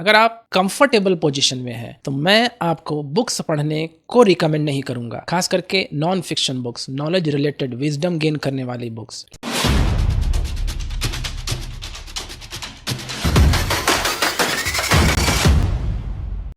अगर आप comfortable position में हैं तो मैं आपको बुक्स पढ़ने को रिकमेंड नहीं करूंगा, खास करके non fiction books, knowledge related, wisdom gain करने वाली बुक्स।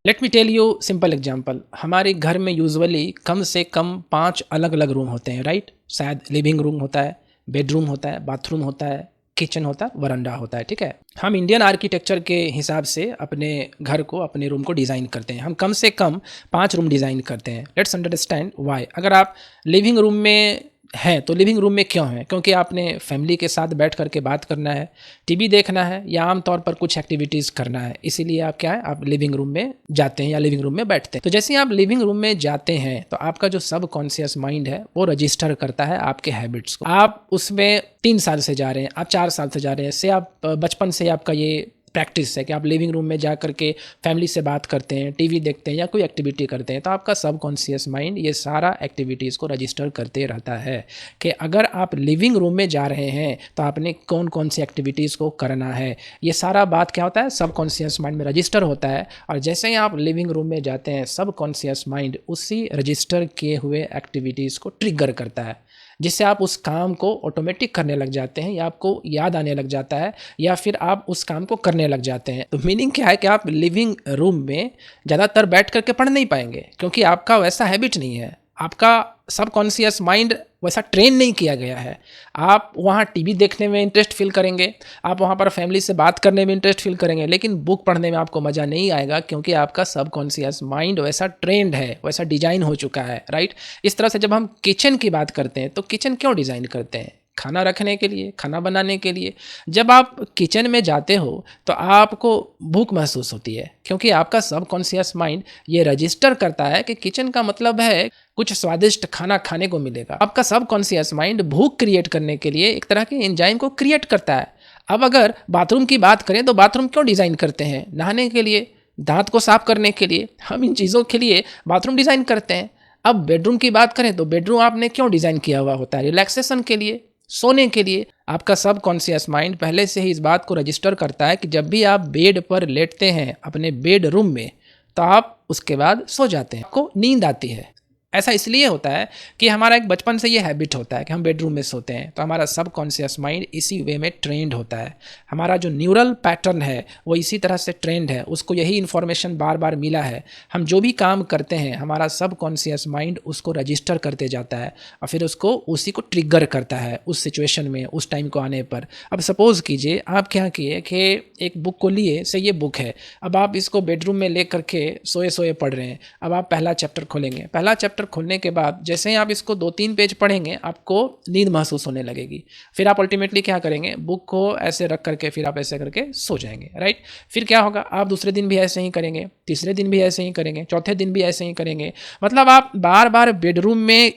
Let me tell you simple example. हमारे घर में यूजुअली कम से कम 5 अलग अलग रूम होते हैं, राइट? शायद लिविंग रूम होता है, बेडरूम होता है, बाथरूम होता है, किचन होता है, वरांडा होता है, ठीक है। हम इंडियन आर्किटेक्चर के हिसाब से अपने घर को, अपने रूम को डिज़ाइन करते हैं। हम कम से कम 5 रूम डिज़ाइन करते हैं। Let's understand why. अगर आप लिविंग रूम में हैं तो लिविंग रूम में क्यों हैं? क्योंकि आपने फैमिली के साथ बैठ करके बात करना है, टीवी देखना है या आमतौर पर कुछ एक्टिविटीज़ करना है, इसीलिए आप क्या है, आप लिविंग रूम में जाते हैं या लिविंग रूम में बैठते हैं। तो जैसे ही आप लिविंग रूम में जाते हैं तो आपका जो सब कॉन्शियस माइंड है वो रजिस्टर करता है आपके हैबिट्स को। आप उसमें 3 साल से जा रहे हैं, आप 4 साल से जा रहे हैं, से आप बचपन से आपका ये प्रैक्टिस है कि आप लिविंग रूम में जा करके फैमिली से बात करते हैं, टीवी देखते हैं या कोई एक्टिविटी करते हैं, तो आपका सब कॉन्शियस माइंड ये सारा एक्टिविटीज़ को रजिस्टर करते रहता है कि अगर आप लिविंग रूम में जा रहे हैं तो आपने कौन कौन सी एक्टिविटीज़ को करना है। ये सारा बात क्या होता है, सब कॉन्शियस माइंड में रजिस्टर होता है। और जैसे ही आप लिविंग रूम में जाते हैं, सब कॉन्शियस माइंड उसी रजिस्टर किए हुए एक्टिविटीज़ को ट्रिगर करता है, जिससे आप उस काम को ऑटोमेटिक करने लग जाते हैं या आपको याद आने लग जाता है या फिर आप उस काम को करने लग जाते हैं। तो मीनिंग क्या है कि आप लिविंग रूम में ज़्यादातर बैठ करके पढ़ नहीं पाएंगे, क्योंकि आपका वैसा हैबिट नहीं है, आपका सब कॉन्शियस माइंड वैसा ट्रेन नहीं किया गया है। आप वहाँ टीवी देखने में इंटरेस्ट फील करेंगे, आप वहाँ पर फैमिली से बात करने में इंटरेस्ट फील करेंगे, लेकिन बुक पढ़ने में आपको मज़ा नहीं आएगा, क्योंकि आपका सब कॉन्शियस माइंड वैसा ट्रेंड है, वैसा डिजाइन हो चुका है, राइट? इस तरह से जब हम किचन की बात करते हैं तो किचन क्यों डिज़ाइन करते हैं? खाना रखने के लिए, खाना बनाने के लिए। जब आप किचन में जाते हो तो आपको भूख महसूस होती है, क्योंकि आपका सब कॉन्शियस माइंड ये रजिस्टर करता है कि किचन का मतलब है कुछ स्वादिष्ट खाना खाने को मिलेगा। आपका सब कॉन्शियस माइंड भूख क्रिएट करने के लिए एक तरह के एंजाइम को क्रिएट करता है। अब अगर बाथरूम की बात करें तो बाथरूम क्यों डिज़ाइन करते हैं? नहाने के लिए, दांत को साफ करने के लिए, हम इन चीज़ों के लिए बाथरूम डिज़ाइन करते हैं। अब बेडरूम की बात करें तो बेडरूम आपने क्यों डिज़ाइन किया हुआ होता है? रिलैक्सेशन के लिए, सोने के लिए। आपका सब कॉन्शियस माइंड पहले से ही इस बात को रजिस्टर करता है कि जब भी आप बेड पर लेटते हैं अपने बेड रूम में तो आप उसके बाद सो जाते हैं, आपको नींद आती है। ऐसा इसलिए होता है कि हमारा एक बचपन से ये हैबिट होता है कि हम बेडरूम में सोते हैं, तो हमारा सब कॉन्शियस माइंड इसी वे में ट्रेंड होता है। हमारा जो न्यूरल पैटर्न है वो इसी तरह से ट्रेंड है, उसको यही इन्फॉर्मेशन बार बार मिला है। हम जो भी काम करते हैं हमारा सब कॉन्शियस माइंड उसको रजिस्टर करते जाता है और फिर उसको उसी को ट्रिगर करता है उस सिचुएशन में, उस टाइम को आने पर। अब सपोज़ कीजिए आप क्या किए कि एक बुक को लिए, से ये बुक है, अब आप इसको बेडरूम में ले करके सोए सोए पढ़ रहे हैं। अब आप पहला चैप्टर खोलेंगे, पहला चैप्टर खोलने के बाद जैसे ही आप इसको 2-3 पेज पढ़ेंगे आपको नींद महसूस होने लगेगी। फिर आप अल्टीमेटली क्या करेंगे, बुक को ऐसे रख करके फिर आप ऐसे करके सो जाएंगे, राइट? फिर क्या होगा, आप दूसरे दिन भी ऐसे ही करेंगे, तीसरे दिन भी ऐसे ही करेंगे, चौथे दिन भी ऐसे ही करेंगे। मतलब आप बार बार बेडरूम में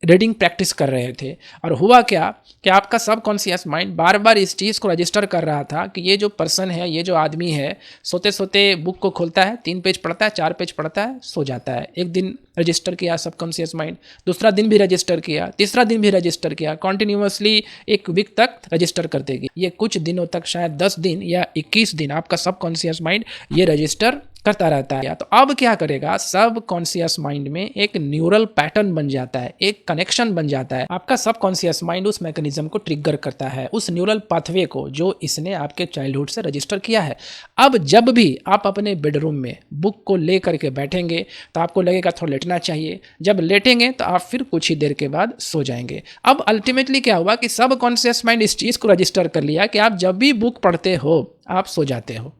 रीडिंग प्रैक्टिस कर रहे थे और हुआ क्या कि आपका सब कॉन्शियस माइंड बार बार इस चीज़ को रजिस्टर कर रहा था कि ये जो पर्सन है, ये जो आदमी है, सोते सोते बुक को खोलता है, 3 पेज पढ़ता है, 4 पेज पढ़ता है, सो जाता है। एक दिन रजिस्टर किया सब कॉन्शियस माइंड, दूसरा दिन भी रजिस्टर किया, तीसरा दिन भी रजिस्टर किया, कॉन्टिन्यूसली 1 वीक तक रजिस्टर कर देगी। ये कुछ दिनों तक, शायद 10 दिन या 21 दिन आपका सब कॉन्शियस माइंड ये रजिस्टर करता रहता है। तो अब क्या करेगा, सब कॉन्शियस माइंड में एक न्यूरल पैटर्न बन जाता है, एक कनेक्शन बन जाता है। आपका सब कॉन्शियस माइंड उस मैकेनिज्म को ट्रिगर करता है, उस न्यूरल पाथवे को जो इसने आपके चाइल्डहुड से रजिस्टर किया है। अब जब भी आप अपने बेडरूम में बुक को ले करके बैठेंगे तो आपको लगेगा थोड़ा लेटना चाहिए। जब लेटेंगे तो आप फिर कुछ ही देर के बाद सो जाएंगे। अब अल्टीमेटली क्या हुआ कि सब कॉन्शियस माइंड इस चीज़ को रजिस्टर कर लिया कि आप जब भी बुक पढ़ते हो आप सो जाते हो।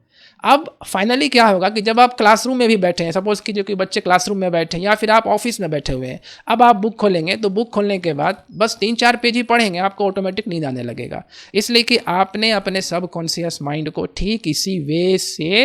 अब फाइनली क्या होगा कि जब आप क्लासरूम में भी बैठे हैं, सपोज कीजिए कि बच्चे क्लासरूम में बैठे हैं या फिर आप ऑफिस में बैठे हुए हैं, अब आप बुक खोलेंगे तो बुक खोलने के बाद बस 3-4 पेज ही पढ़ेंगे, आपको ऑटोमेटिक नींद आने लगेगा। इसलिए कि आपने अपने सब कॉन्शियस माइंड को ठीक इसी वे से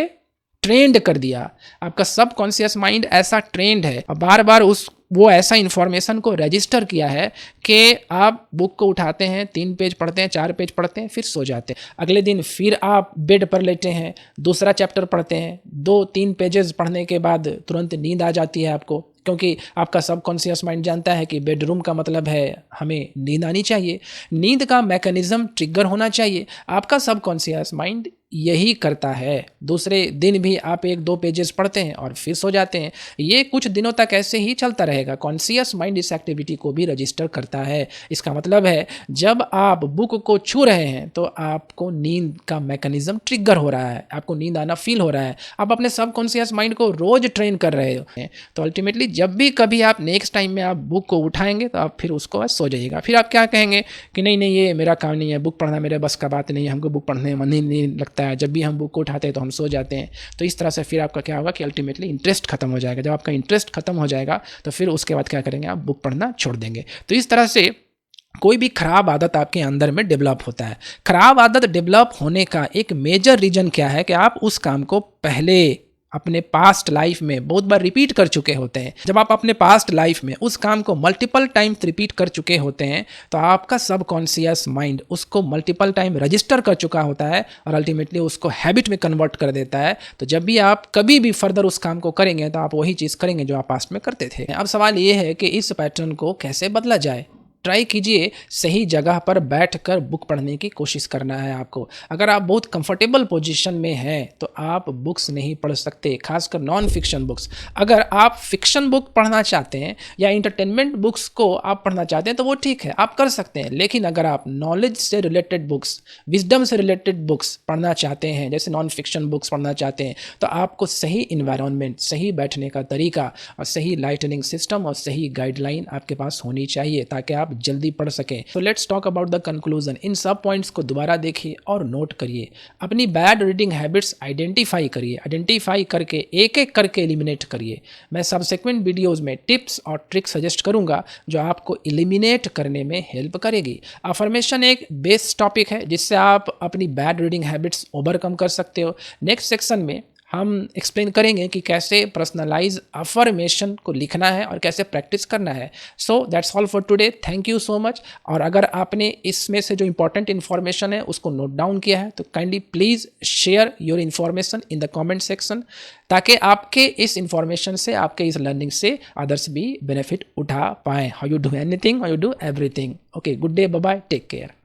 ट्रेंड कर दिया। आपका सब कॉन्शियस माइंड ऐसा ट्रेंड है और बार बार वो ऐसा इन्फॉर्मेशन को रजिस्टर किया है कि आप बुक को उठाते हैं, 3 पेज पढ़ते हैं, 4 पेज पढ़ते हैं, फिर सो जाते हैं। अगले दिन फिर आप बेड पर लेटे हैं, दूसरा चैप्टर पढ़ते हैं, 2-3 पेजेस पढ़ने के बाद तुरंत नींद आ जाती है आपको, क्योंकि आपका सब कॉन्शियस माइंड जानता है कि बेडरूम का मतलब है हमें नींद आनी चाहिए, नींद का मैकेनिज्म ट्रिगर होना चाहिए। आपका सब कॉन्शियस माइंड यही करता है। दूसरे दिन भी आप 1-2 पेजेस पढ़ते हैं और फिर सो जाते हैं। ये कुछ दिनों तक ऐसे ही चलता रहेगा। कॉन्शियस माइंड इस एक्टिविटी को भी रजिस्टर करता है। इसका मतलब है जब आप बुक को छू रहे हैं तो आपको नींद का मैकेनिज्म ट्रिगर हो रहा है, आपको नींद आना फील हो रहा है। आप अपने सबकॉन्शियस माइंड को रोज ट्रेन कर रहे हैं। तो अल्टीमेटली जब भी कभी आप नेक्स्ट टाइम में आप बुक को उठाएंगे तो आप फिर उसको सो जाइएगा। फिर आप क्या कहेंगे कि नहीं नहीं, ये मेरा काम नहीं है, बुक पढ़ना मेरे बस का बात नहीं है, हमको बुक पढ़ने में मन ही नहीं लगता है, जब भी हम बुक को उठाते हैं तो हम सो जाते हैं। तो इस तरह से फिर आपका क्या होगा कि अल्टीमेटली इंटरेस्ट खत्म हो जाएगा। जब आपका इंटरेस्ट खत्म हो जाएगा तो फिर उसके बाद क्या करेंगे, आप बुक पढ़ना छोड़ देंगे। तो इस तरह से कोई भी खराब आदत आपके अंदर में डेवलप होता है। खराब आदत डेवलप होने का एक मेजर रीजन क्या है कि आप उस काम को पहले अपने पास्ट लाइफ में बहुत बार रिपीट कर चुके होते हैं। जब आप अपने पास्ट लाइफ में उस काम को मल्टीपल टाइम्स रिपीट कर चुके होते हैं तो आपका सबकॉन्शियस माइंड उसको मल्टीपल टाइम रजिस्टर कर चुका होता है और अल्टीमेटली उसको हैबिट में कन्वर्ट कर देता है। तो जब भी आप कभी भी फर्दर उस काम को करेंगे तो आप वही चीज़ करेंगे जो आप पास्ट में करते थे। अब सवाल ये है कि इस पैटर्न को कैसे बदला जाए। ट्राई कीजिए सही जगह पर बैठकर बुक पढ़ने की कोशिश करना है आपको। अगर आप बहुत कंफर्टेबल पोजीशन में हैं तो आप बुक्स नहीं पढ़ सकते, खासकर नॉन फिक्शन बुक्स। अगर आप फिक्शन बुक पढ़ना चाहते हैं या इंटरटेनमेंट बुक्स को आप पढ़ना चाहते हैं तो वो ठीक है, आप कर सकते हैं। लेकिन अगर आप नॉलेज से रिलेटेड बुक्स, विजडम से रिलेटेड बुक्स पढ़ना चाहते हैं, जैसे नॉन फिक्शन बुक्स पढ़ना चाहते हैं, तो आपको सही इन्वायरमेंट, सही बैठने का तरीका और सही लाइटनिंग सिस्टम और सही गाइडलाइन आपके पास होनी चाहिए ताकि आप जल्दी पढ़ सकें। तो let's talk about the conclusion. इन सब पॉइंट्स को दोबारा देखिए और नोट करिए। अपनी बैड रीडिंग हैबिट्स आइडेंटिफाई करिए, आइडेंटिफाई करके एक एक करके एलिमिनेट करिए। मैं सबसेक्वेंट वीडियोज़ में टिप्स और ट्रिक्स सजेस्ट करूंगा जो आपको एलिमिनेट करने में हेल्प करेगी। अफर्मेशन एक बेस्ट टॉपिक है जिससे आप अपनी बैड रीडिंग हैबिट्स ओवरकम कर सकते हो। नेक्स्ट सेक्शन में हम एक्सप्लेन करेंगे कि कैसे पर्सनलाइज अफर्मेशन को लिखना है और कैसे प्रैक्टिस करना है। So that's all for today. Thank you so much. और अगर आपने इसमें से जो इंपॉर्टेंट इन्फॉर्मेशन है उसको नोट डाउन किया है तो kindly please share your information in the comment section ताकि आपके इस इन्फॉर्मेशन से, आपके इस लर्निंग से अदर्स भी बेनिफिट उठा पाएँ। How you do anything, how you do everything. Okay, good day, bye bye, take care.